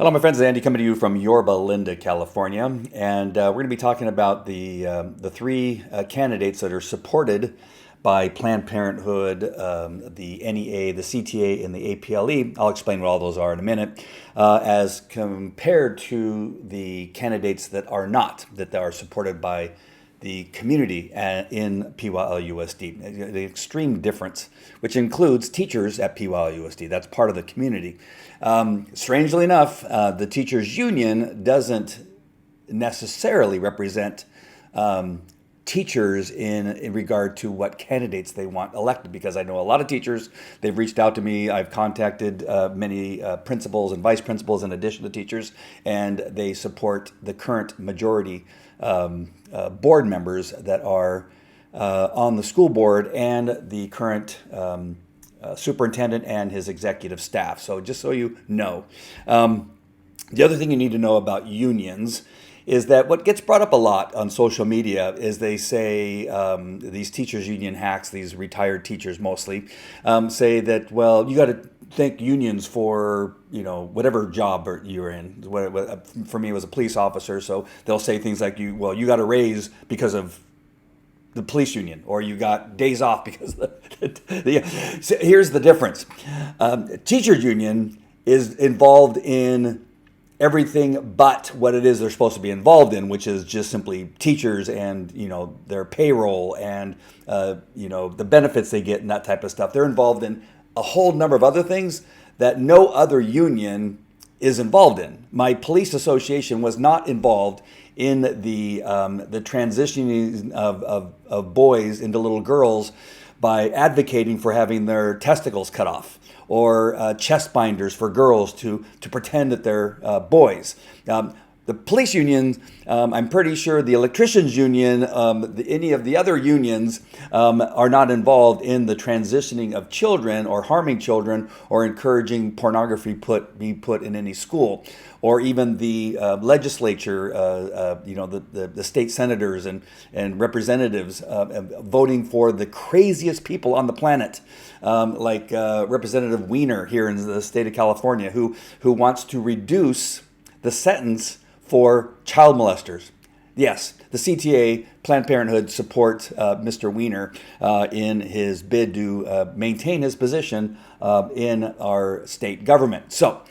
Hello, my friends. Andy coming to you from Yorba Linda, California, and we're going to be talking about the three candidates that are supported by Planned Parenthood, the NEA, the CTA, and the APLE. I'll explain what all those are in a minute, as compared to the candidates that are not, that are supported by the community in PYLUSD. The extreme difference, which includes teachers at PYLUSD. That's part of the community. Strangely enough, the teachers union doesn't necessarily represent teachers in regard to what candidates they want elected, because I know a lot of teachers. They've reached out to me. I've contacted many principals and vice principals in addition to teachers, and they support the current majority board members that are on the school board and the current superintendent and his executive staff. So just so you know. The other thing you need to know about unions is that what gets brought up a lot on social media is they say, these teachers union hacks, these retired teachers mostly, say that, well, you got to thank unions for, whatever job you're in. For me, it was a police officer, so they'll say things like, you got a raise because of the police union, or you got days off because of so here's the difference. Teachers union is involved in everything but what it is they're supposed to be involved in, which is just simply teachers and their payroll and the benefits they get and that type of stuff. They're involved in a whole number of other things that no other union is involved in. My police association was not involved in the transitioning of boys into little girls by advocating for having their testicles cut off, or chest binders for girls to pretend that they're boys. The police union, I'm pretty sure the electricians union, any of the other unions are not involved in the transitioning of children or harming children or encouraging pornography be put in any school, or even the legislature, the state senators and representatives voting for the craziest people on the planet, like Representative Weiner here in the state of California, who wants to reduce the sentence for child molesters. Yes, the CTA, Planned Parenthood, support Mr. Weiner in his bid to maintain his position in our state government. So,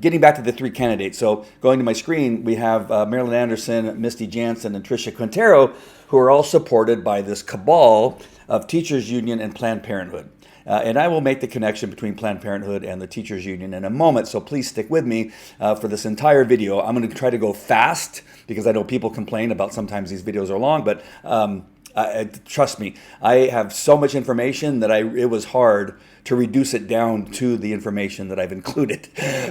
getting back to the three candidates. So, going to my screen, we have Marilyn Anderson, Misty Jansen, and Tricia Quintero, who are all supported by this cabal of Teachers Union and Planned Parenthood. And I will make the connection between Planned Parenthood and the Teachers Union in a moment, so please stick with me for this entire video. I'm going to try to go fast because I know people complain about sometimes these videos are long, but trust me, I have so much information that it was hard to reduce it down to the information that I've included.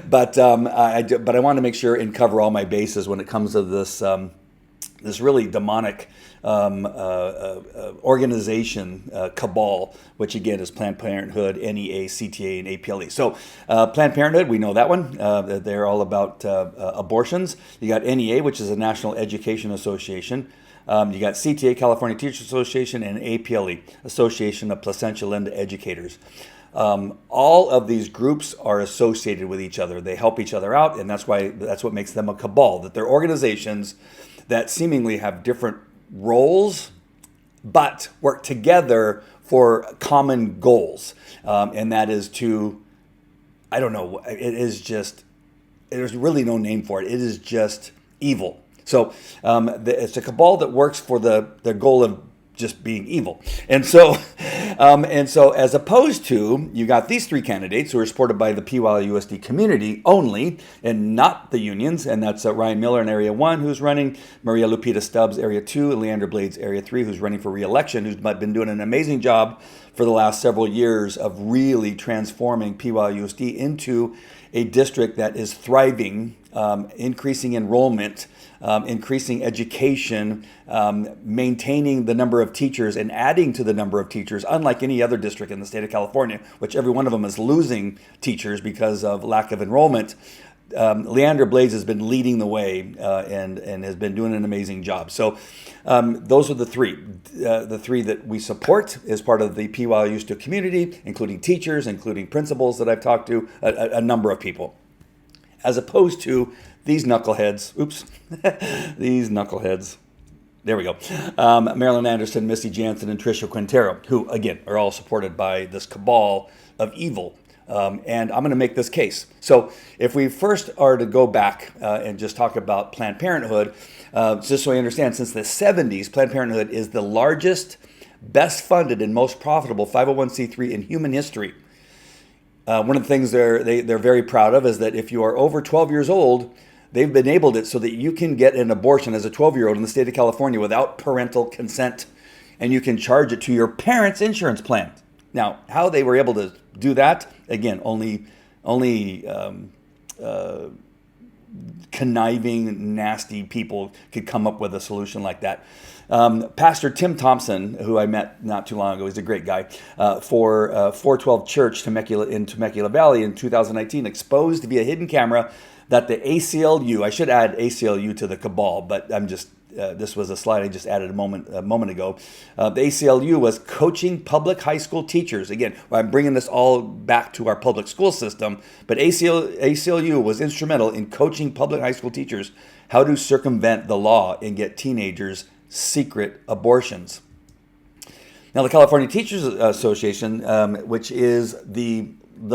But I want to make sure and cover all my bases when it comes to this really demonic organization, cabal, which again is Planned Parenthood, NEA, CTA, and APLE. So Planned Parenthood, we know that one. They're all about abortions. You got NEA, which is a National Education Association. You got CTA, California Teachers Association, and APLE, Association of Placentia Linda Educators. All of these groups are associated with each other. They help each other out, and that's what makes them a cabal, that they're organizations that seemingly have different roles, but work together for common goals. And that is there's really no name for it. It is just evil. So it's a cabal that works for the goal of just being evil. And so as opposed to, you got these three candidates who are supported by the PYLUSD community only and not the unions. And that's Ryan Miller in Area 1, who's running, Maria Lupita Stubbs, Area 2, and Leandra Blades, Area 3, who's running for re-election, who's been doing an amazing job for the last several years of really transforming PYLUSD into a district that is thriving, increasing enrollment, increasing education, maintaining the number of teachers and adding to the number of teachers, unlike any other district in the state of California, which every one of them is losing teachers because of lack of enrollment. Leandra Blades has been leading the way and has been doing an amazing job. So those are the three that we support as part of the PYLUSD community, including teachers, including principals that I've talked to, a number of people. as opposed to these knuckleheads. Oops, these knuckleheads. There we go. Marilyn Anderson, Missy Jansen, and Tricia Quintero, who, again, are all supported by this cabal of evil. And I'm going to make this case. So if we first are to go back and just talk about Planned Parenthood, just so I understand, since the 70s, Planned Parenthood is the largest, best funded, and most profitable 501c3 in human history. One of the things they're very proud of is that if you are over 12 years old, they've enabled it so that you can get an abortion as a 12-year-old in the state of California without parental consent, and you can charge it to your parents' insurance plan. Now, how they were able to do that, again, only conniving, nasty people could come up with a solution like that. Pastor Tim Thompson, who I met not too long ago, he's a great guy, for 412 Church in Temecula Valley in 2019, exposed via hidden camera that the ACLU, I should add ACLU to the cabal, but I'm just, this was a slide I just added a moment ago. The ACLU was coaching public high school teachers. Again, I'm bringing this all back to our public school system, but ACLU was instrumental in coaching public high school teachers how to circumvent the law and get teenagers secret abortions. Now, the California Teachers Association, which is the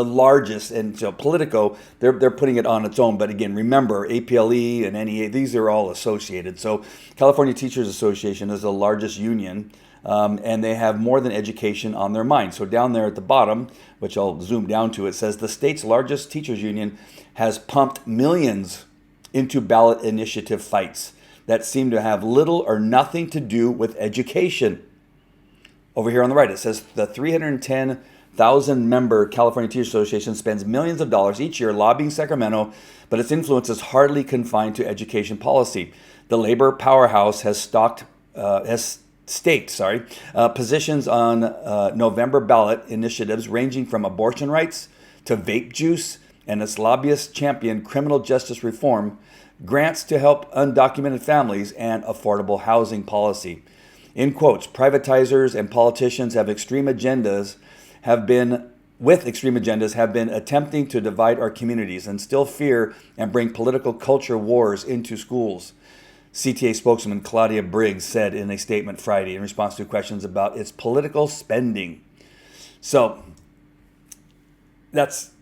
largest, and so Politico, they're putting it on its own. But again, remember, APLE and NEA, these are all associated. So California Teachers Association is the largest union, and they have more than education on their mind. So down there at the bottom, which I'll zoom down to, it says the state's largest teachers union has pumped millions into ballot initiative fights that seem to have little or nothing to do with education. Over here on the right, it says the 310,000-member California Teachers Association spends millions of dollars each year lobbying Sacramento, but its influence is hardly confined to education policy. The labor powerhouse has staked positions on November ballot initiatives ranging from abortion rights to vape juice, and its lobbyists champion criminal justice reform, grants to help undocumented families, and affordable housing policy. In quotes, privatizers and politicians with extreme agendas have been attempting to divide our communities, instill fear, and bring political culture wars into schools. CTA spokesman Claudia Briggs said in a statement Friday in response to questions about its political spending. So that's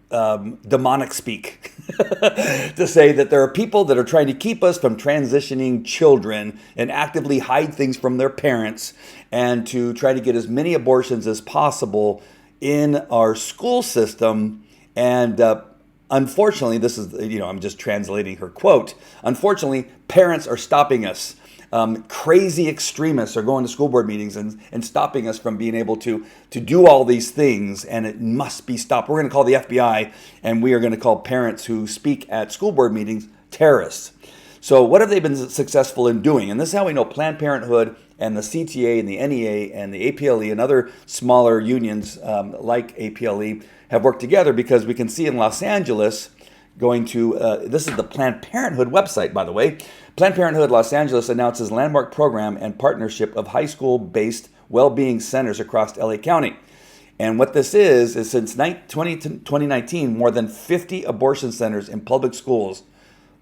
demonic speak to say that there are people that are trying to keep us from transitioning children and actively hide things from their parents and to try to get as many abortions as possible in our school system. And unfortunately, this is, I'm just translating her quote. Unfortunately, parents are stopping us. Crazy extremists are going to school board meetings and stopping us from being able to do all these things, and it must be stopped. We're going to call the FBI, and we are going to call parents who speak at school board meetings terrorists. So what have they been successful in doing? And this is how we know Planned Parenthood and the CTA and the NEA and the APLE and other smaller unions like APLE have worked together, because we can see in Los Angeles, going to, this is the Planned Parenthood website, by the way. Planned Parenthood Los Angeles announces landmark program and partnership of high school-based well-being centers across LA County. And what this is since 2019, more than 50 abortion centers in public schools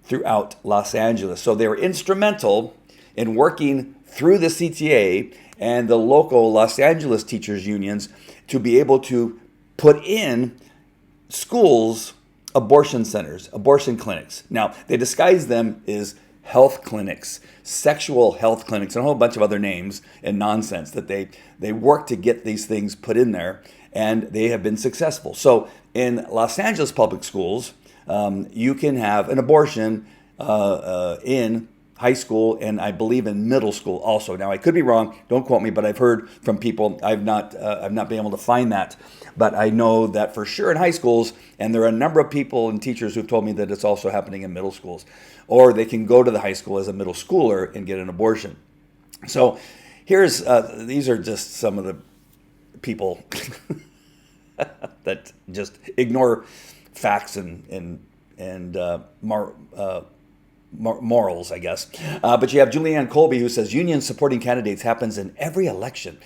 throughout Los Angeles. So they were instrumental in working through the CTA and the local Los Angeles teachers unions to be able to put in schools abortion centers, abortion clinics. Now, they disguise them as health clinics, sexual health clinics, and a whole bunch of other names and nonsense that they work to get these things put in there, and they have been successful. So in Los Angeles public schools, you can have an abortion in high school, and I believe in middle school also. Now, I could be wrong, don't quote me, but I've heard from people. I've not been able to find that, but I know that for sure in high schools, and there are a number of people and teachers who've told me that it's also happening in middle schools, or they can go to the high school as a middle schooler and get an abortion. So here's these are just some of the people that just ignore facts and morals, I guess. But you have Julianne Colby, who says unions supporting candidates happens in every election.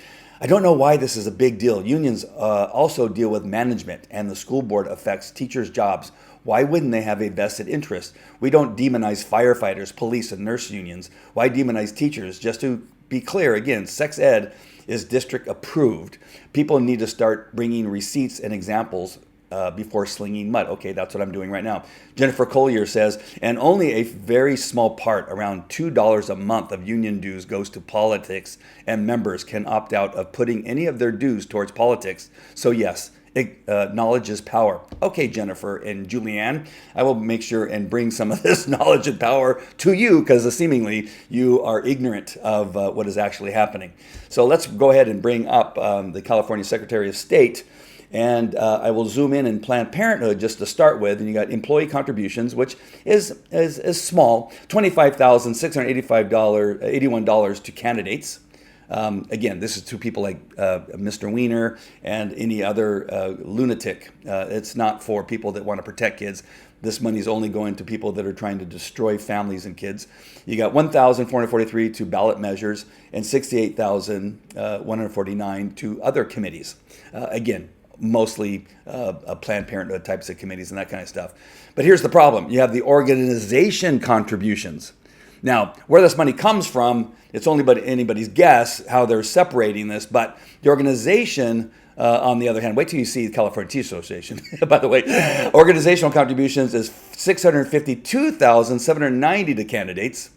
I don't know why this is a big deal. Unions also deal with management, and the school board affects teachers' jobs. Why wouldn't they have a vested interest? We don't demonize firefighters, police, and nurse unions. Why demonize teachers? Just to be clear, again, sex ed is district approved. People need to start bringing receipts and examples before slinging mud. Okay, that's what I'm doing right now. Jennifer Collier says, and only a very small part, around $2 a month of union dues goes to politics, and members can opt out of putting any of their dues towards politics. So yes, knowledge is power. Okay, Jennifer and Julianne, I will make sure and bring some of this knowledge and power to you, because seemingly you are ignorant of what is actually happening. So let's go ahead and bring up the California Secretary of State. And I will zoom in Planned Parenthood just to start with. And you got employee contributions, which is small, $25,681 to candidates. Again, this is to people like Mr. Weiner and any other lunatic. It's not for people that want to protect kids. This money is only going to people that are trying to destroy families and kids. You got 1,443 to ballot measures and 68,149 to other committees. Again, mostly Planned Parenthood types of committees and that kind of stuff. But here's the problem. You have the organization contributions. Now, where this money comes from, it's only but anybody's guess how they're separating this. But the organization, on the other hand, wait till you see the California Teachers Association. By the way, organizational contributions is $652,790 to candidates,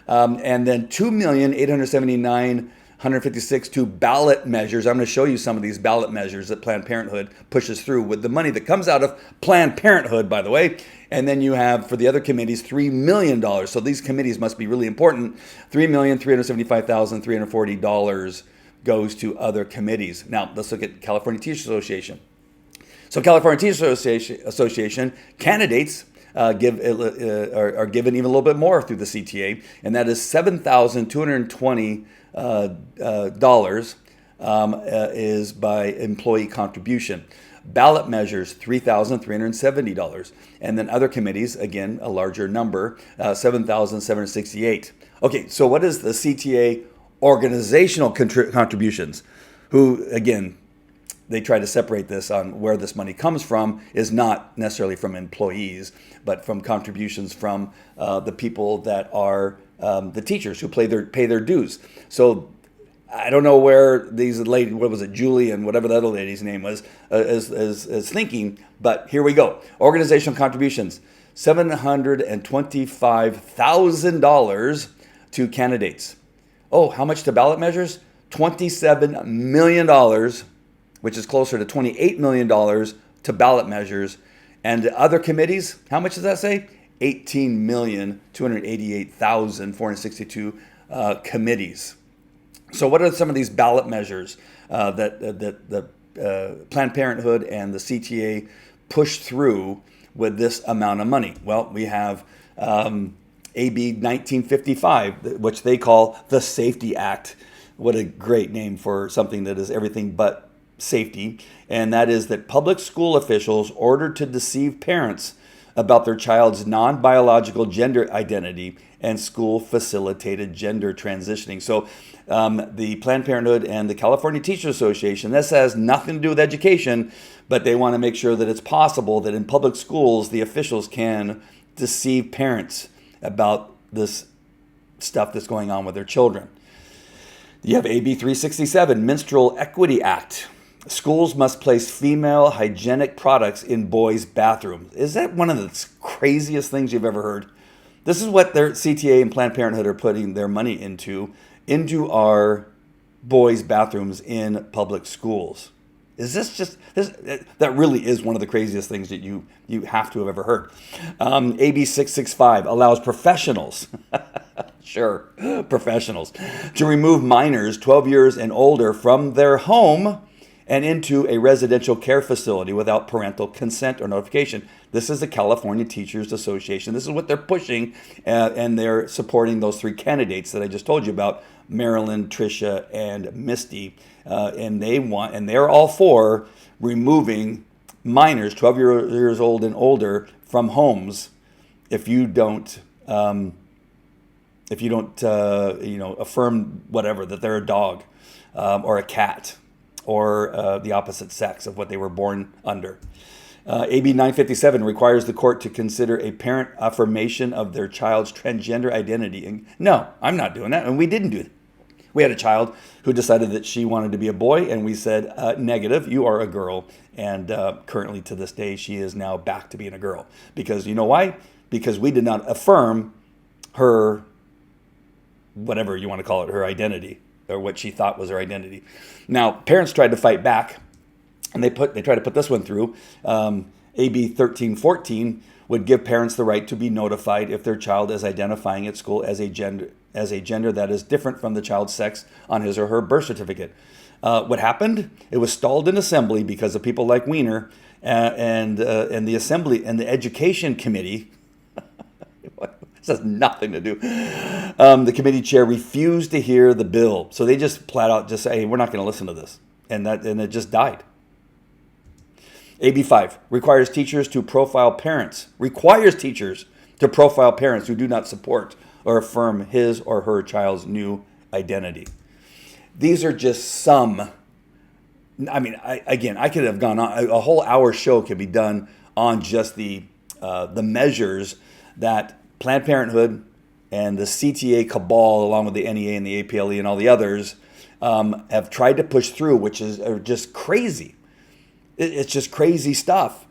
and then $2,879,156 to ballot measures. I'm going to show you some of these ballot measures that Planned Parenthood pushes through with the money that comes out of Planned Parenthood, by the way. And then you have, for the other committees, $3 million. So these committees must be really important. $3,375,340 goes to other committees. Now, let's look at California Teachers Association. So California Teachers Association candidates are given even a little bit more through the CTA, and that is $7,220 is by employee contribution. Ballot measures, $3,370. And then other committees, again, a larger number, $7,768. Okay, so what is the CTA organizational contributions? Who, again, they try to separate this on where this money comes from is not necessarily from employees, but from contributions from the people that are the teachers who pay their dues. So I don't know where these ladies, what was it, Julie and whatever the other lady's name was, is thinking, but here we go. Organizational contributions, $725,000 to candidates. Oh, how much to ballot measures? $27 million, which is closer to $28 million to ballot measures. And other committees, how much does that say? $18,288,462 committees. So what are some of these ballot measures that the Planned Parenthood and the CTA push through with this amount of money? Well, we have AB 1955, which they call the Safety Act. What a great name for something that is everything but safety. And that is that public school officials ordered to deceive parents about their child's non-biological gender identity and school-facilitated gender transitioning. So the Planned Parenthood and the California Teachers Association, this has nothing to do with education, but they want to make sure that it's possible that in public schools, the officials can deceive parents about this stuff that's going on with their children. You have AB 367, Menstrual Equity Act. Schools must place female hygienic products in boys' bathrooms. Is that one of the craziest things you've ever heard? This is what their CTA and Planned Parenthood are putting their money into our boys' bathrooms in public schools. Is this just, that really is one of the craziest things that you have to have ever heard. AB 665 allows professionals, sure, professionals, to remove minors 12 years and older from their home and into a residential care facility without parental consent or notification. This is the California Teachers Association. This is what they're pushing, and they're supporting those three candidates that I just told you about, Marilyn, Tricia, and Misty. And they're all for removing minors 12 years old and older from homes if you don't affirm whatever, that they're a dog. or a cat, or the opposite sex of what they were born under. AB 957 requires the court to consider a parent affirmation of their child's transgender identity. And no, I'm not doing that, and we didn't do that. We had a child who decided that she wanted to be a boy, and we said, negative, you are a girl. And currently to this day, she is now back to being a girl. Because you know why? Because we did not affirm her, whatever you want to call it, her identity, or what she thought was her identity. Now, parents tried to fight back, and they tried to put this one through. AB 1314 would give parents the right to be notified if their child is identifying at school as a gender that is different from the child's sex on his or her birth certificate. What happened? It was stalled in assembly because of people like Weiner and the assembly and the education committee. This has nothing to do. The committee chair refused to hear the bill, so they just flat out just say, "Hey, we're not going to listen to this," and it just died. AB 5 requires teachers to profile parents. Requires teachers to profile parents who do not support or affirm his or her child's new identity. These are just some. I mean, I could have gone on. A whole hour show could be done on just the measures that Planned Parenthood and the CTA cabal, along with the NEA and the APLE and all the others, have tried to push through, which is just crazy. It's just crazy stuff.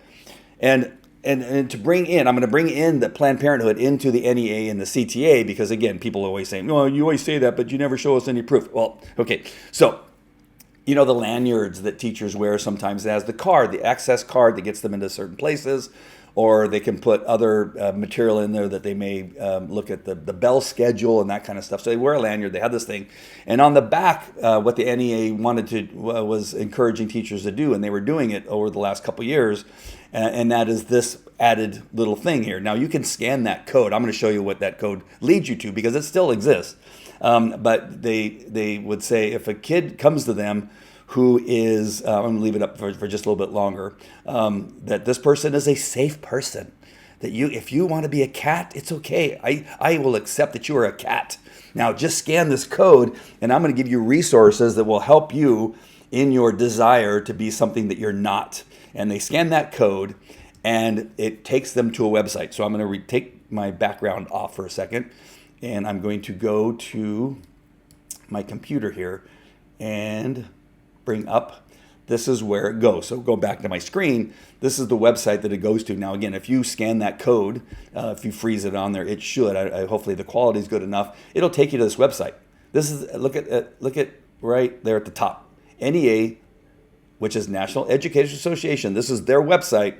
And to bring in, I'm going to bring in the Planned Parenthood into the NEA and the CTA because, again, people are always saying, "No, you always say that, but you never show us any proof." Well, okay. So, the lanyards that teachers wear sometimes, it has the card, the access card that gets them into certain places, or they can put other material in there that they may look at the bell schedule and that kind of stuff. So they wear a lanyard, they have this thing. And on the back, what the NEA wanted to, was encouraging teachers to do, and they were doing it over the last couple of years, and that is this added little thing here. Now you can scan that code. I'm going to show you what that code leads you to because it still exists. But they would say if a kid comes to them who is, I'm going to leave it up for just a little bit longer, that this person is a safe person. That if you want to be a cat, it's okay. I will accept that you are a cat. Now just scan this code, and I'm going to give you resources that will help you in your desire to be something that you're not. And they scan that code, and it takes them to a website. So I'm going to take my background off for a second, and I'm going to go to my computer here and bring up. This is where it goes. So go back to my screen. This is the website that it goes to. Now, again, if you scan that code, if you freeze it on there, it should. Hopefully the quality is good enough. It'll take you to this website. This is look at right there at the top. NEA, which is National Education Association. This is their website.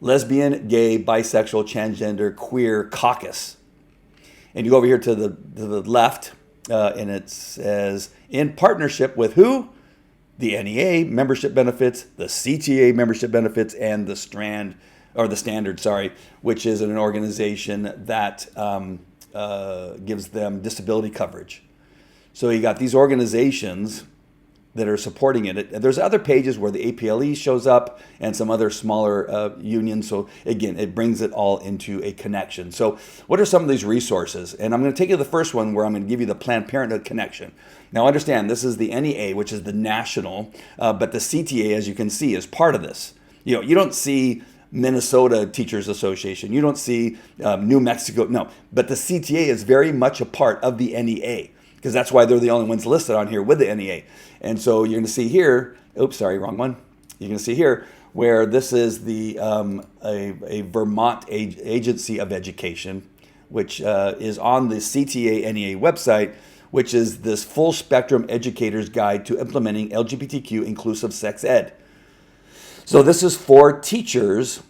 Lesbian, gay, bisexual, transgender, queer caucus. And you go over here to the left, and it says in partnership with who? The NEA membership benefits, the CTA membership benefits, and the Standard, which is an organization that gives them disability coverage. So you got these organizations that are supporting it. There's other pages where the APLE shows up and some other smaller unions. So again, it brings it all into a connection. So what are some of these resources? And I'm going to take you to the first one where I'm going to give you the Planned Parenthood connection. Now understand, this is the NEA, which is the national, but the CTA, as you can see, is part of this. You don't see Minnesota Teachers Association. You don't see New Mexico. No, but the CTA is very much a part of the NEA because that's why they're the only ones listed on here with the NEA. And so you're going to see here, oops, sorry, wrong one. You're going to see here where this is the a Vermont Agency of Education, which is on the CTA NEA website, which is this full spectrum educator's guide to implementing LGBTQ inclusive sex ed. So this is for teachers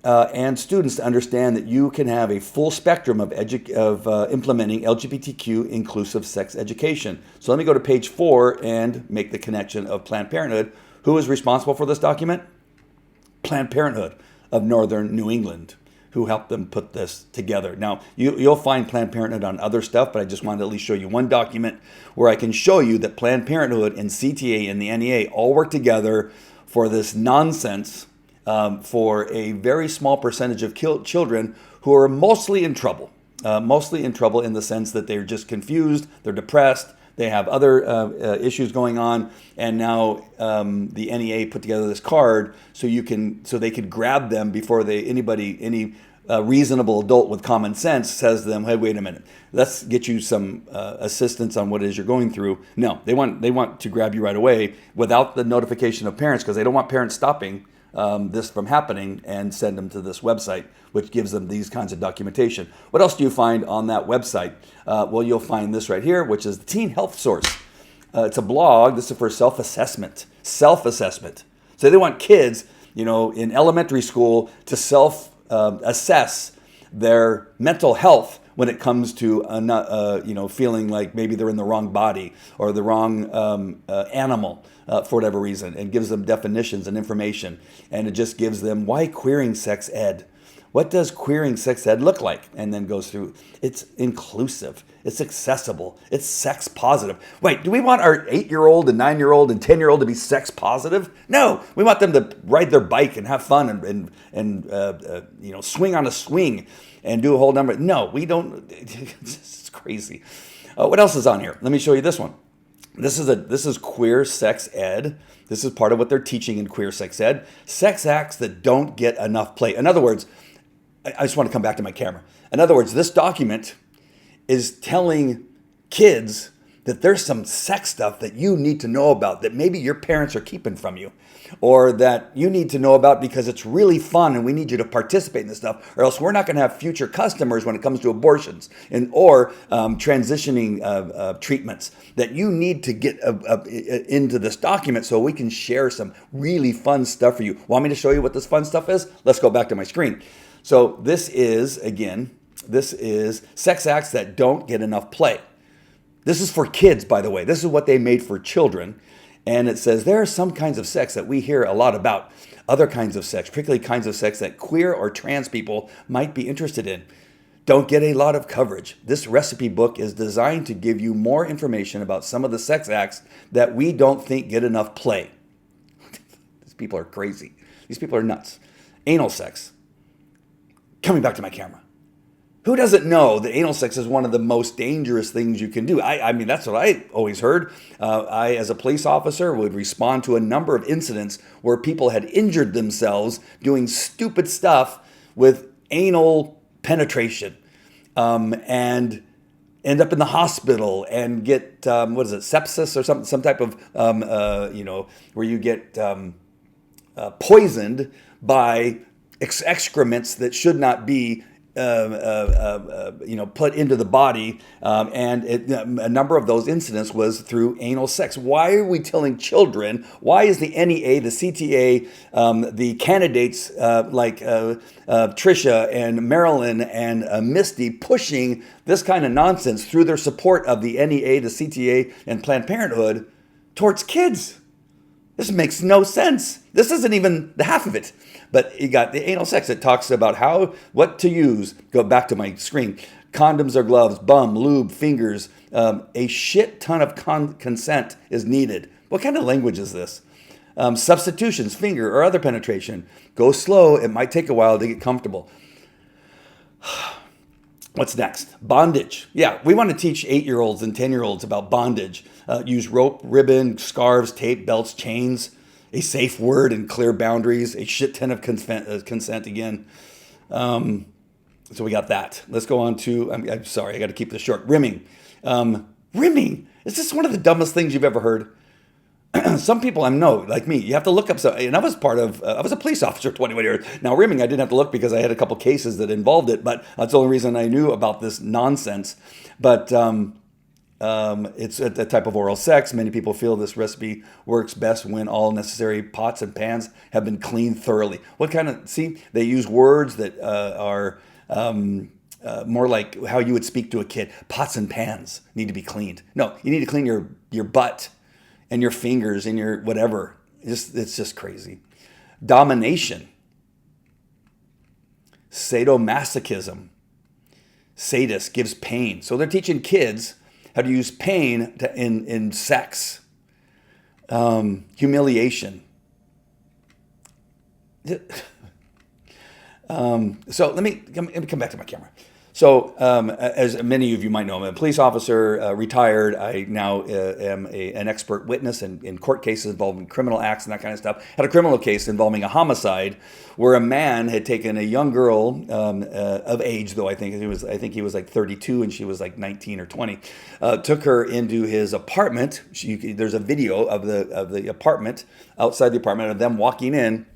and students to understand that you can have a full spectrum of implementing LGBTQ inclusive sex education. So let me go to page 4 and make the connection of Planned Parenthood. Who is responsible for this document? Planned Parenthood of Northern New England, who helped them put this together. Now, you'll find Planned Parenthood on other stuff, but I just wanted to at least show you one document where I can show you that Planned Parenthood and CTA and the NEA all work together for this nonsense for a very small percentage of children who are mostly in trouble in the sense that they're just confused, they're depressed, They have other issues going on, and now the NEA put together this card so they could grab them before any reasonable adult with common sense says to them, "Hey, wait a minute, let's get you some assistance on what it is you're going through." No, they want to grab you right away without the notification of parents, because they don't want parents stopping this from happening, and send them to this website, which gives them these kinds of documentation. What else do you find on that website? Well, you'll find this right here, which is the Teen Health Source. It's a blog. This is for self-assessment. Self-assessment. So they want kids, in elementary school to assess their mental health when it comes to feeling like maybe they're in the wrong body or the wrong animal for whatever reason, and gives them definitions and information. And it just gives them, why queering sex ed? What does queering sex ed look like? And then goes through, it's inclusive, it's accessible, it's sex positive. Wait, do we want our 8-year-old and 9-year-old and 10-year-old to be sex positive? No, we want them to ride their bike and have fun and swing on a swing and do a whole number. No, we don't. It's crazy. What else is on here? Let me show you this one. This is queer sex ed. This is part of what they're teaching in queer sex ed. Sex acts that don't get enough play. In other words, I just want to come back to my camera. In other words, this document is telling kids that there's some sex stuff that you need to know about that maybe your parents are keeping from you, or that you need to know about because it's really fun and we need you to participate in this stuff, or else we're not going to have future customers when it comes to abortions or transitioning treatments, that you need to get into this document so we can share some really fun stuff for you. Want me to show you what this fun stuff is? Let's go back to my screen. So this is sex acts that don't get enough play. This is for kids, by the way. This is what they made for children. And it says there are some kinds of sex that we hear a lot about. Other kinds of sex, particularly kinds of sex that queer or trans people might be interested in, don't get a lot of coverage. This recipe book is designed to give you more information about some of the sex acts that we don't think get enough play. These people are crazy. These people are nuts. Anal sex. Coming back to my camera. Who doesn't know that anal sex is one of the most dangerous things you can do? I mean, that's what I always heard. I, as a police officer, would respond to a number of incidents where people had injured themselves doing stupid stuff with anal penetration, and end up in the hospital and get, sepsis or some type of, where you get poisoned by excrements that should not be put into the body, and a number of those incidents was through anal sex. Why are we telling children? Why is the NEA, the CTA, the candidates like Trisha and Marilyn and Misty pushing this kind of nonsense through their support of the NEA, the CTA, and Planned Parenthood towards kids? This makes no sense. This isn't even the half of it. But you got the anal sex. It talks about what to use. Go back to my screen. Condoms or gloves, bum, lube, fingers. A shit ton of consent is needed. What kind of language is this? Substitutions, finger or other penetration. Go slow. It might take a while to get comfortable. What's next? Bondage. Yeah, we want to teach 8-year-olds and 10-year-olds about bondage. Use rope, ribbon, scarves, tape, belts, chains. A safe word and clear boundaries. A shit ton of consent again. So we got that. Let's go on to, I'm sorry, I got to keep this short. Rimming. Rimming. Is this one of the dumbest things you've ever heard? Some people I know, like me, you have to look up. And I was a police officer 21 years. Now, rimming, I didn't have to look because I had a couple cases that involved it, but that's the only reason I knew about this nonsense. But it's a type of oral sex. Many people feel this recipe works best when all necessary pots and pans have been cleaned thoroughly. They use words that are more like how you would speak to a kid. Pots and pans need to be cleaned. No, you need to clean your butt and your fingers and your whatever. It's just crazy. Domination. Sadomasochism. Sadist gives pain. So they're teaching kids how to use pain in sex. Humiliation. So let me come back to my camera. So, as many of you might know, I'm a police officer, retired. I now am an expert witness in court cases involving criminal acts and that kind of stuff. Had a criminal case involving a homicide where a man had taken a young girl of age, though I think he was like 32 and she was like 19 or 20. Took her into his apartment. There's a video of the apartment, outside the apartment, of them walking in.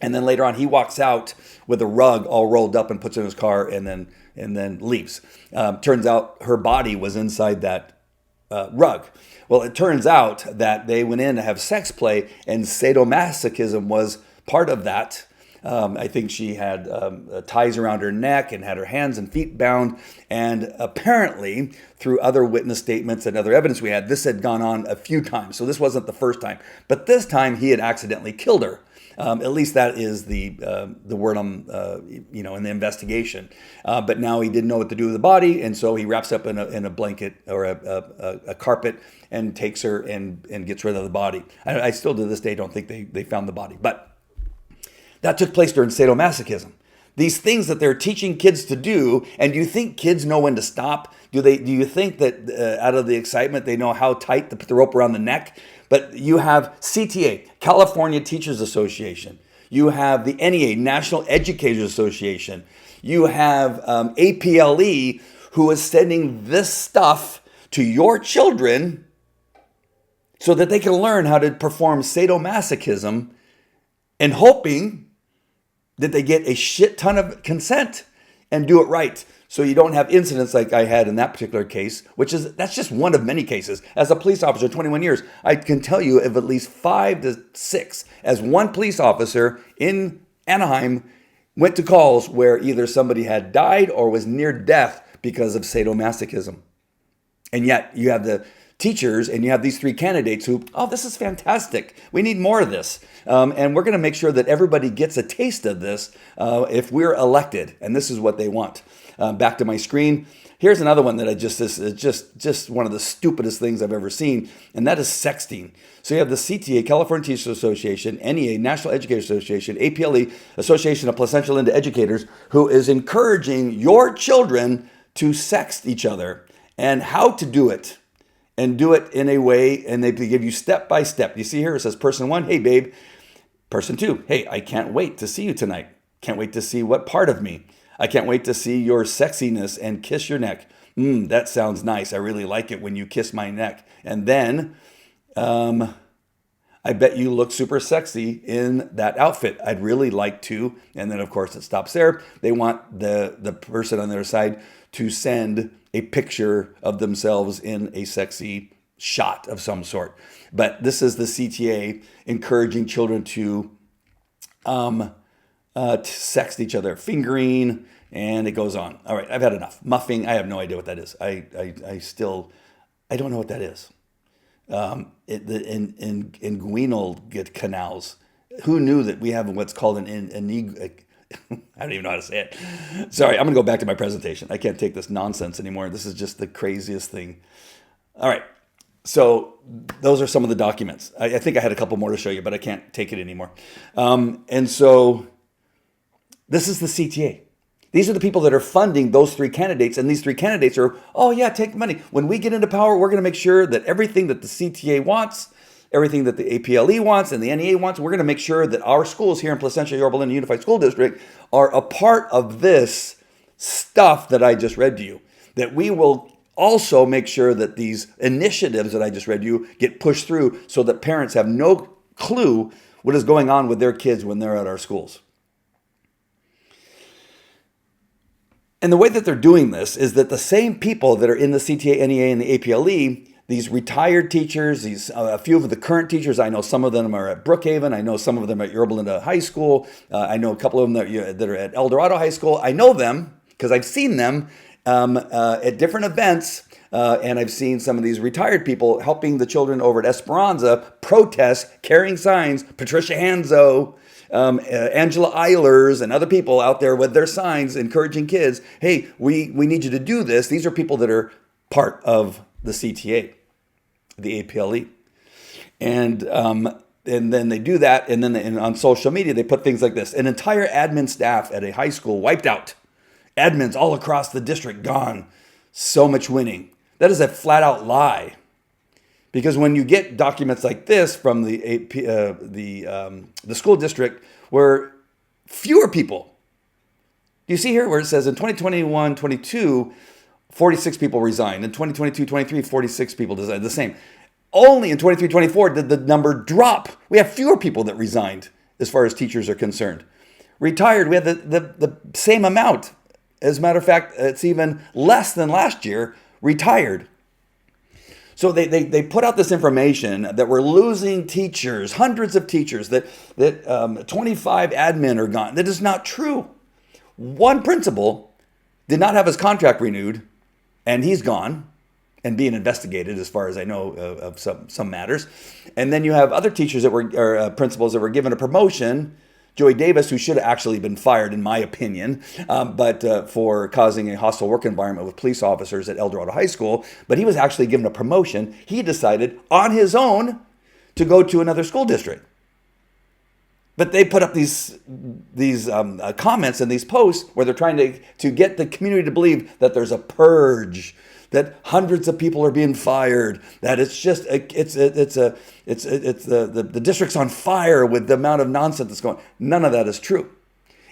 And then later on, he walks out with a rug all rolled up and puts it in his car, and then leaves. Turns out her body was inside that rug. Well, it turns out that they went in to have sex play, and sadomasochism was part of that. I think she had ties around her neck and had her hands and feet bound. And apparently, through other witness statements and other evidence we had, this had gone on a few times. So this wasn't the first time. But this time, he had accidentally killed her. At least that is the word on in the investigation. But now he didn't know what to do with the body, and so he wraps up in a blanket or a carpet and takes her and gets rid of the body. I still to this day don't think they found the body, but that took place during sadomasochism. These things that they're teaching kids to do, and do you think kids know when to stop? Do you think that out of the excitement they know how tight to put the rope around the neck? But you have CTA, California Teachers Association. You have the NEA, National Educators Association. You have APLE, who is sending this stuff to your children so that they can learn how to perform sadomasochism, and hoping that they get a shit ton of consent and do it right. So you don't have incidents like I had in that particular case, that's just one of many cases. As a police officer, 21 years, I can tell you of at least 5 to 6. As one police officer in Anaheim went to calls where either somebody had died or was near death because of sadomasochism. And yet you have the teachers and you have these 3 candidates who, this is fantastic. We need more of this. And we're going to make sure that everybody gets a taste of this if we're elected. And this is what they want. Back to my screen. Here's another one that this is just one of the stupidest things I've ever seen, and that is sexting. So you have the CTA, California Teachers Association, NEA, National Educators Association, APLE, Association of Placentia Linda Educators, who is encouraging your children to sext each other and how to do it. And do it in a way, and they give you step by step. You see here, it says person 1, hey babe. Person 2, hey, I can't wait to see you tonight. Can't wait to see what part of me. I can't wait to see your sexiness and kiss your neck. That sounds nice. I really like it when you kiss my neck. And then, I bet you look super sexy in that outfit. I'd really like to. And then, of course, it stops there. They want the person on their side to send a picture of themselves in a sexy shot of some sort. But this is the CTA encouraging children to sext each other, fingering, and it goes on. All right, I've had enough. Muffing, I have no idea what that is. I don't know what that is. Inguinal canals. Who knew that we have what's called I don't even know how to say it. Sorry, I'm going to go back to my presentation. I can't take this nonsense anymore. This is just the craziest thing. All right. So those are some of the documents. I think I had a couple more to show you, but I can't take it anymore. And so this is the CTA. These are the people that are funding those 3 candidates. And these 3 candidates are, take money. When we get into power, we're going to make sure that everything that the CTA wants, everything that the APLE wants and the NEA wants, we're going to make sure that our schools here in Placentia, Yorba Linda Unified School District are a part of this stuff that I just read to you. That we will also make sure that these initiatives that I just read to you get pushed through so that parents have no clue what is going on with their kids when they're at our schools. And the way that they're doing this is that the same people that are in the CTA, NEA, and the APLE, these retired teachers, a few of the current teachers, I know some of them are at Brookhaven. I know some of them at Yorba Linda High School. I know a couple of them that are at El Dorado High School. I know them because I've seen them at different events. And I've seen some of these retired people helping the children over at Esperanza protest, carrying signs. Patricia Hanzo, Angela Eilers, and other people out there with their signs encouraging kids, hey, we need you to do this. These are people that are part of the CTA, the APLE. And then they do that, and then on social media, they put things like this. An entire admin staff at a high school wiped out Admins all across the district gone. So much winning. That is a flat out lie. Because when you get documents like this from the school district where fewer people, do you see here where it says in 2021-22, 46 people resigned. In 2022-23, 46 people resigned. The same. Only in 23-24 did the number drop. We have fewer people that resigned as far as teachers are concerned. Retired, we had the same amount. As a matter of fact, it's even less than last year retired. So they put out this information that we're losing teachers, hundreds of teachers, that 25 admin are gone. That is not true. One principal did not have his contract renewed, and he's gone and being investigated as far as I know of some matters. And then you have other teachers that were, principals that were given a promotion. Joey Davis, who should have actually been fired, in my opinion, but for causing a hostile work environment with police officers at El Dorado High School. But he was actually given a promotion. He decided on his own to go to another school district. But they put up these comments and these posts where they're trying to get the community to believe that there's a purge, that hundreds of people are being fired, that it's just the district's on fire with the amount of nonsense that's going on. None of that is true.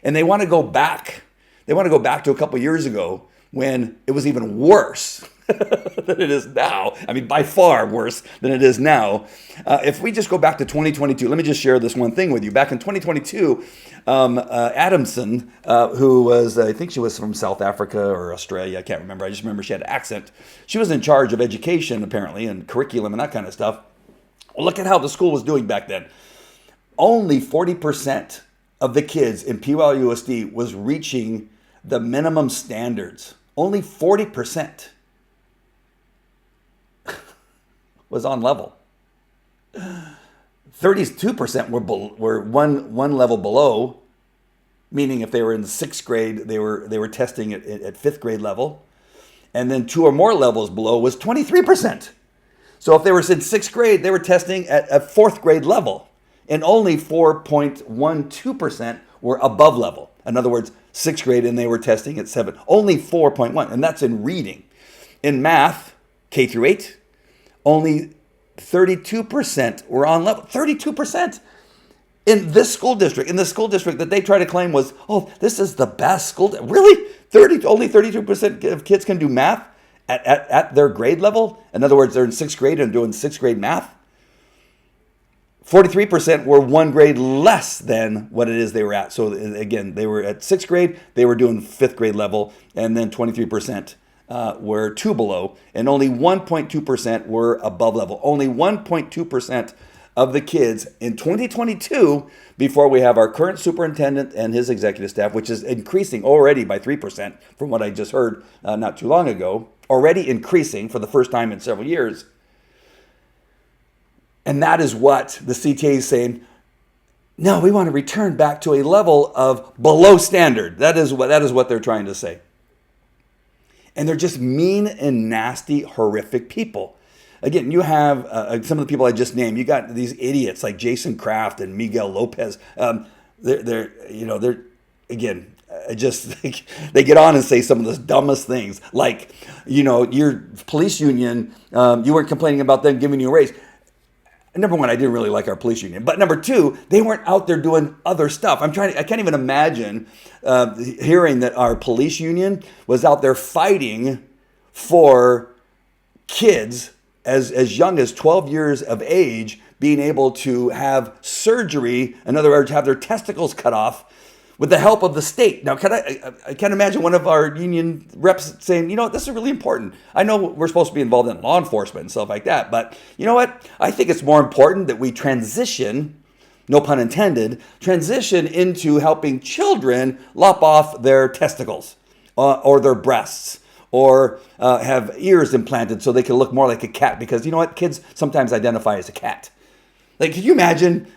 And they want to go back. They want to go back to a couple years ago when it was even worse than it is now. I mean, by far worse than it is now. If we just go back to 2022, let me just share this one thing with you. Back in 2022, Adamson, who was, I think she was from South Africa or Australia, I can't remember. I just remember she had an accent. She was in charge of education, apparently, and curriculum and that kind of stuff. Well, look at how the school was doing back then. Only 40% of the kids in PYLUSD was reaching the minimum standards. Only 40% was on level. 32% were one level below, meaning if they were in the sixth grade, they were testing at fifth grade level. And then 2 or more levels below was 23%. So if they were in sixth grade, they were testing at a fourth grade level. And only 4.12% were above level. In other words, sixth grade and they were testing at 7. Only 4.1, and that's in reading. In math, K through 8, only 32% were on level. 32%! In this school district, that they try to claim was, oh, this is the best school. Really? Only 32% of kids can do math at their grade level? In other words, they're in sixth grade and doing sixth grade math? 43% were one grade less than what it is they were at. So again, they were at sixth grade, they were doing fifth grade level, and then 23% were 2 below, and only 1.2% were above level. Only 1.2% of the kids in 2022, before we have our current superintendent and his executive staff, which is increasing already by 3% from what I just heard not too long ago, already increasing for the first time in several years. And that is what the CTA is saying. No, we want to return back to a level of below standard. That is what they're trying to say. And they're just mean and nasty, horrific people. Again, you have some of the people I just named. You got these idiots like Jason Kraft and Miguel Lopez. They get on and say some of the dumbest things, like, your police union. You weren't complaining about them giving you a raise. Number one, I didn't really like our police union. But number two, they weren't out there doing other stuff. I can't even imagine hearing that our police union was out there fighting for kids as young as 12 years of age being able to have surgery, in other words, have their testicles cut off with the help of the state. Now, I can't imagine one of our union reps saying, this is really important. I know we're supposed to be involved in law enforcement and stuff like that, but you know what? I think it's more important that we transition, no pun intended, transition into helping children lop off their testicles or their breasts, or have ears implanted so they can look more like a cat, because you know what? Kids sometimes identify as a cat. Like, can you imagine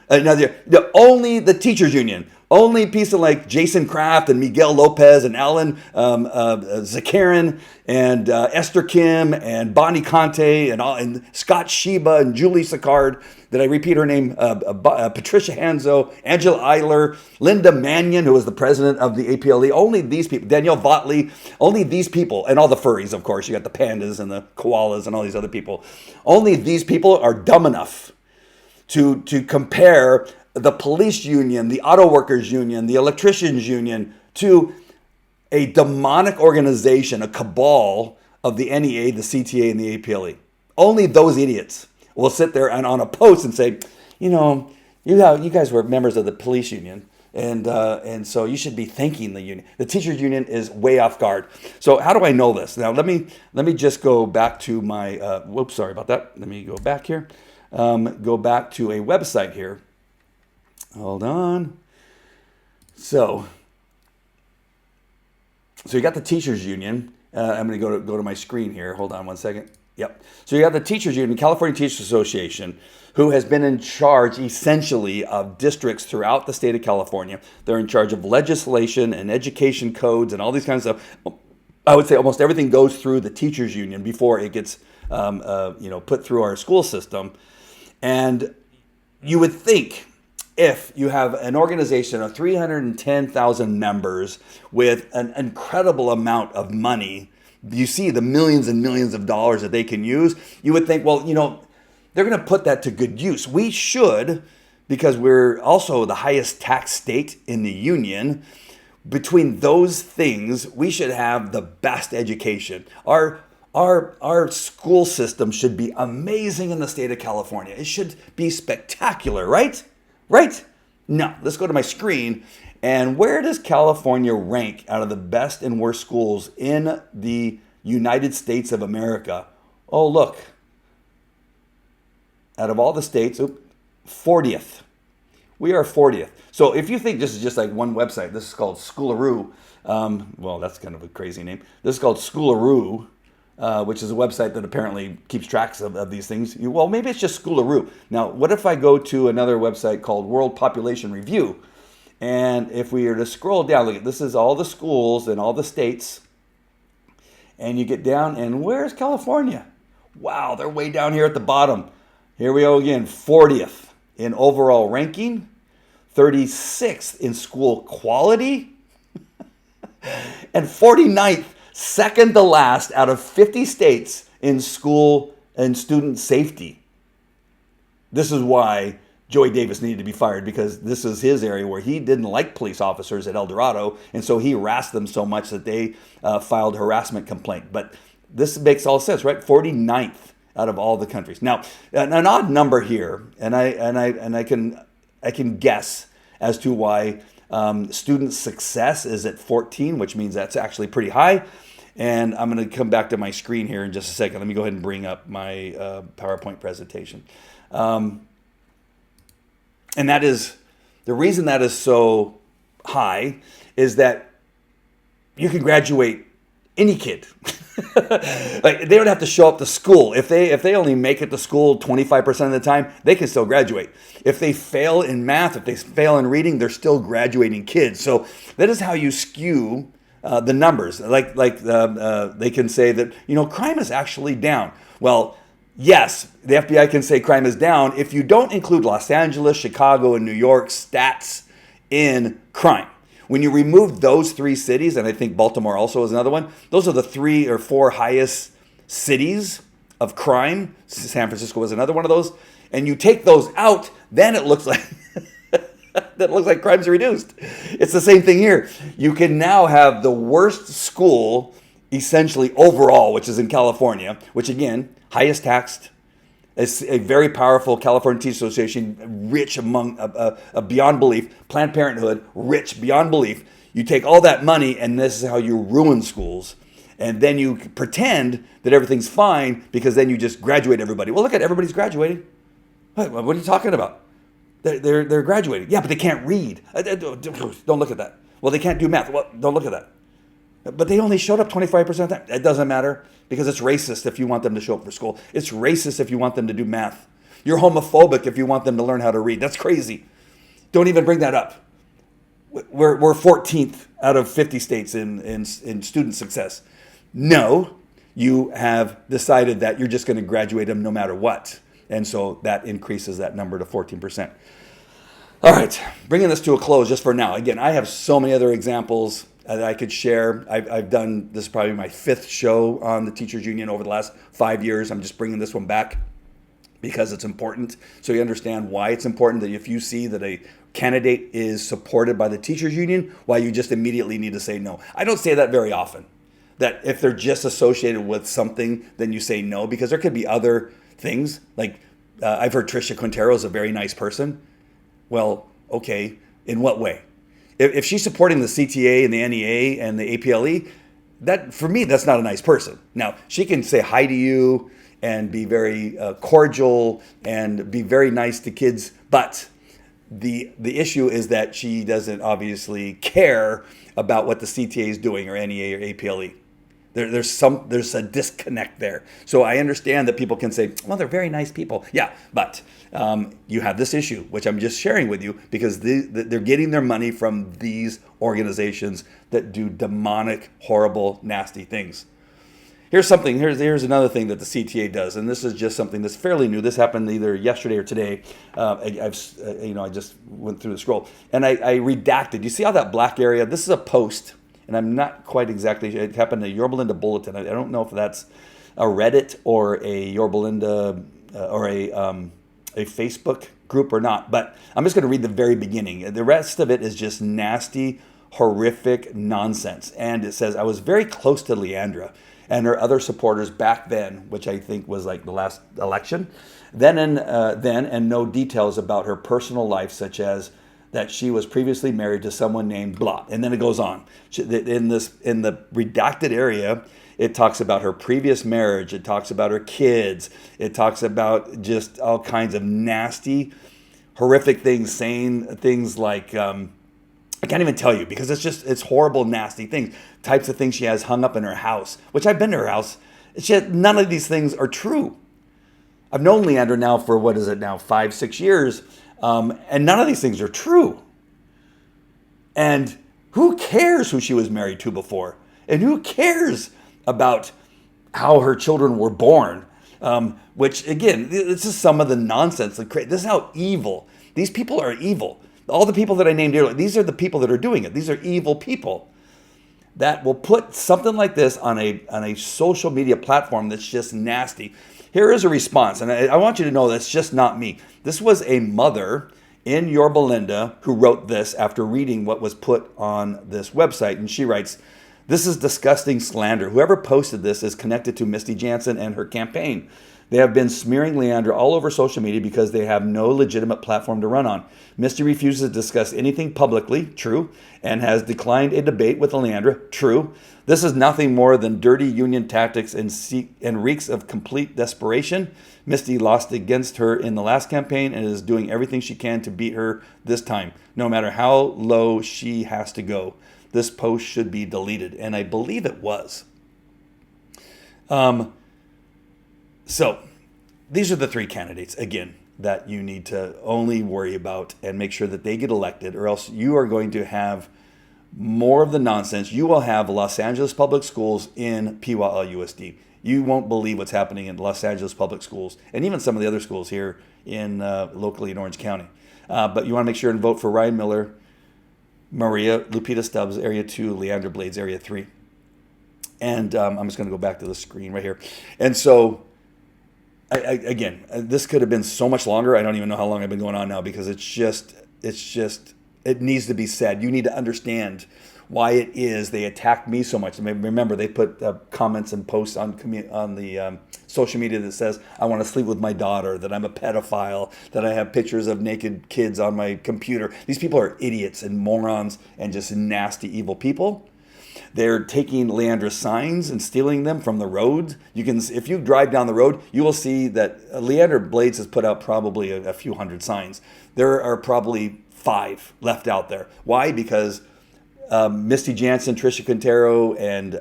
only the teachers union Only people like Jason Kraft and Miguel Lopez and Alan Zakarin and Esther Kim and Bonnie Conte and Scott Sheba and Julie Sicard. Did I repeat her name? Patricia Hanzo, Angela Eiler, Linda Mannion, who was the president of the APLE. Only these people, Danielle Votley, only these people, and all the furries, of course. You got the pandas and the koalas and all these other people. Only these people are dumb enough to compare the police union, the auto workers union, the electricians union to a demonic organization, a cabal of the NEA, the CTA, and the APLE. Only those idiots will sit there and on a post and say, you guys were members of the police union, and so you should be thanking the union. The teachers union is way off guard. So how do I know this? Now let me just go back to my. Whoops, sorry about that. Let me go back here. Go back to a website here. Hold on. So you got the teachers union. I'm going to go to my screen here. Hold on one second. Yep. So you have the teachers union, California Teachers Association, who has been in charge essentially of districts throughout the state of California. They're in charge of legislation and education codes and all these kinds of stuff. I would say almost everything goes through the teachers union before it gets put through our school system. And you would think, if you have an organization of 310,000 members with an incredible amount of money, you see the millions and millions of dollars that they can use, you would think, well, they're going to put that to good use. We should, because we're also the highest tax state in the union. Between those things, we should have the best education. Our school system should be amazing in the state of California. It should be spectacular, right? Right? No, let's go to my screen. And where does California rank out of the best and worst schools in the United States of America? Oh, look. Out of all the states, 40th. We are 40th. So if you think this is just like one website, this is called Schoolaroo. Well, that's kind of a crazy name. This is called Schoolaroo. Which is a website that apparently keeps tracks of these things. Well, maybe it's just Schoolaroo. Now, what if I go to another website called World Population Review? And if we were to scroll down, look, this is all the schools in all the states. And you get down, and where's California? Wow, they're way down here at the bottom. Here we go again, 40th in overall ranking, 36th in school quality, and 49th. Second to last out of 50 states in school and student safety. This is why Joey Davis needed to be fired, because this is his area where he didn't like police officers at El Dorado, and so he harassed them so much that they filed a harassment complaint. But this makes all sense, right? 49th out of all the countries. Now, an odd number here, and I can guess as to why student success is at 14, which means that's actually pretty high. And I'm going to come back to my screen here in just a second. Let me go ahead and bring up my PowerPoint presentation. And that is, the reason that is so high is that you can graduate any kid. Like, they don't have to show up to school. If they only make it to school 25% of the time, they can still graduate. If they fail in math, if they fail in reading, they're still graduating kids. So that is how you skew the numbers. They can say that, crime is actually down. Well, yes, the FBI can say crime is down if you don't include Los Angeles, Chicago, and New York stats in crime. When you remove those three cities, and I think Baltimore also is another one, those are the 3 or 4 highest cities of crime. San Francisco was another one of those. And you take those out, then it looks like crime's reduced. It's the same thing here. You can now have the worst school, essentially overall, which is in California, which again, highest taxed. It's a very powerful California Teachers Association, rich among beyond belief. Planned Parenthood, rich beyond belief. You take all that money, and this is how you ruin schools. And then you pretend that everything's fine, because then you just graduate everybody. Well, look at everybody's graduating. What are you talking about? They're graduating. Yeah, but they can't read. Don't look at that. Well, they can't do math. Well, don't look at that. But they only showed up 25% of the time. It doesn't matter, because it's racist if you want them to show up for school. It's racist if you want them to do math. You're homophobic if you want them to learn how to read. That's crazy. Don't even bring that up. we're 14th out of 50 states in student success. No, you have decided that you're just going to graduate them no matter what. And so that increases that number to 14%. All right, bringing this to a close just for now. Again, I have so many other examples that I could share. I've done, this is probably my 5th show on the Teachers Union over the last 5 years. I'm just bringing this one back because it's important. So you understand why it's important, that if you see that a candidate is supported by the Teachers Union, why you just immediately need to say no. I don't say that very often, that if they're just associated with something, then you say no, because there could be other things. Like I've heard Tricia Quintero is a very nice person. Well, okay, in what way? If she's supporting the CTA and the NEA and the APLE, that, for me, that's not a nice person. Now, she can say hi to you and be very cordial and be very nice to kids, but the issue is that she doesn't obviously care about what the CTA is doing, or NEA or APLE. There's a disconnect there. So I understand that people can say, well, they're very nice people. Yeah, but you have this issue, which I'm just sharing with you, because they're getting their money from these organizations that do demonic, horrible, nasty things. Here's another thing that the CTA does, and this is just something that's fairly new. This happened either yesterday or today. I just went through the scroll, and I redacted. You see how that black area? This is a post. And I'm not quite exactly, it happened to Yorba Linda Bulletin. I don't know if that's a Reddit or a Yorba Linda or a Facebook group or not, but I'm just going to read the very beginning. The rest of it is just nasty, horrific nonsense. And it says, I was very close to Leandra and her other supporters back then, which I think was like the last election. Then and no details about her personal life, such as that she was previously married to someone named blah. And then it goes on. In the redacted area, it talks about her previous marriage. It talks about her kids. It talks about just all kinds of nasty, horrific things, saying things like, I can't even tell you, because it's horrible, nasty things. Types of things she has hung up in her house, which I've been to her house. None of these things are true. I've known Leandra now for, 5-6 years. And none of these things are true. And who cares who she was married to before? And who cares about how her children were born? Which, again, this is some of the nonsense. This is how evil. These people are evil. All the people that I named earlier, these are the people that are doing it. These are evil people that will put something like this on a social media platform that's just nasty. Here is a response, and I want you to know that's just not me. This was a mother in Yorba Linda who wrote this after reading what was put on this website, and she writes, "This is disgusting slander. Whoever posted this is connected to Misty Jansen and her campaign. They have been smearing Leandra all over social media because they have no legitimate platform to run on. Misty refuses to discuss anything publicly, true, and has declined a debate with Leandra, true. This is nothing more than dirty union tactics and reeks of complete desperation. Misty lost against her in the last campaign and is doing everything she can to beat her this time, no matter how low she has to go. This post should be deleted." And I believe it was. So these are the 3 candidates, again, that you need to only worry about and make sure that they get elected, or else you are going to have more of the nonsense. You will have Los Angeles Public Schools in PYLUSD. You won't believe what's happening in Los Angeles Public Schools, and even some of the other schools here in locally in Orange County. But you want to make sure and vote for Ryan Miller, Maria Lupita Stubbs, Area 2, Leandra Blades, Area 3. And I'm just going to go back to the screen right here. And so, again, this could have been so much longer. I don't even know how long I've been going on now, because it needs to be said. You need to understand why it is they attack me so much. Remember, they put comments and posts on the social media that says, I want to sleep with my daughter, that I'm a pedophile, that I have pictures of naked kids on my computer. These people are idiots and morons and just nasty, evil people. They're taking Leandra's signs and stealing them from the road. If you drive down the road, you will see that Leandra Blades has put out probably a few hundred signs. There are probably 5 left out there. Why? Because Misty Jansen, Tricia Quintero, and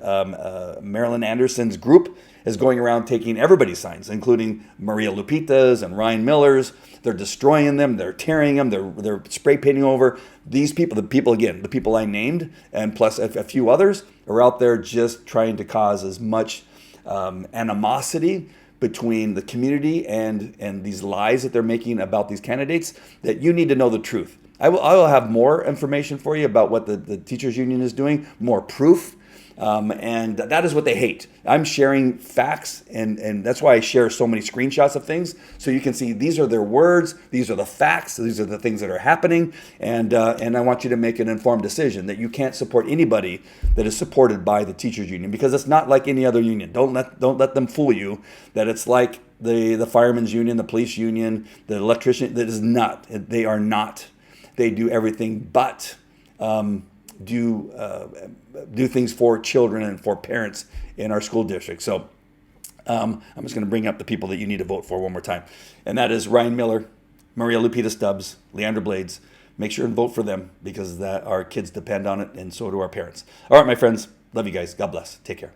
Marilyn Anderson's group is going around taking everybody's signs, including Maria Lupita's and Ryan Miller's. They're destroying them. They're tearing them. They're spray painting over. These people, the people I named, and plus a few others, are out there just trying to cause as much animosity between the community and these lies that they're making about these candidates, that you need to know the truth. I will have more information for you about what the teachers union is doing, more proof, and that is what they hate. I'm sharing facts, and that's why I share so many screenshots of things, so you can see these are their words, these are the facts, these are the things that are happening, and I want you to make an informed decision that you can't support anybody that is supported by the teachers union, because it's not like any other union. Don't let them fool you that it's like the firemen's union, the police union, the electrician. That is not. They are not. They do everything but do things for children and for parents in our school district. So I'm just going to bring up the people that you need to vote for one more time. And that is Ryan Miller, Maria Lupita Stubbs, Leandra Blades. Make sure and vote for them, because that our kids depend on it, and so do our parents. All right, my friends. Love you guys. God bless. Take care.